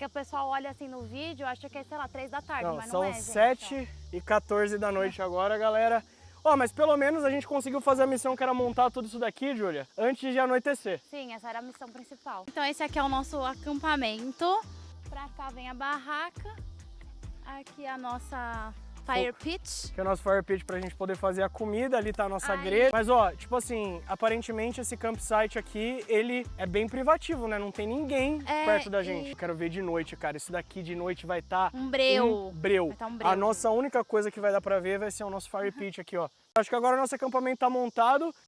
Porque o pessoal olha assim no vídeo, acha que é, sei lá, 3 da tarde, Não, mas são não é, gente. 7h14 da noite agora, galera. Ó, mas pelo menos a gente conseguiu fazer a missão que era montar tudo isso daqui, Júlia, antes de anoitecer. Sim, essa era a missão principal. Então esse aqui é o nosso acampamento. Pra cá vem a barraca. Aqui a nossa fire pit. Que é o nosso fire pit pra gente poder fazer a comida, ali tá a nossa Aí. grelha. Mas ó, tipo assim, aparentemente esse campsite aqui, ele é bem privativo, né? Não tem ninguém perto da gente. Eu quero ver de noite, cara. Isso daqui de noite vai estar Um breu. um breu. Vai tá um breu. A nossa única coisa que vai dar pra ver vai ser o nosso fire pit aqui, ó. Acho que agora o nosso acampamento tá montado.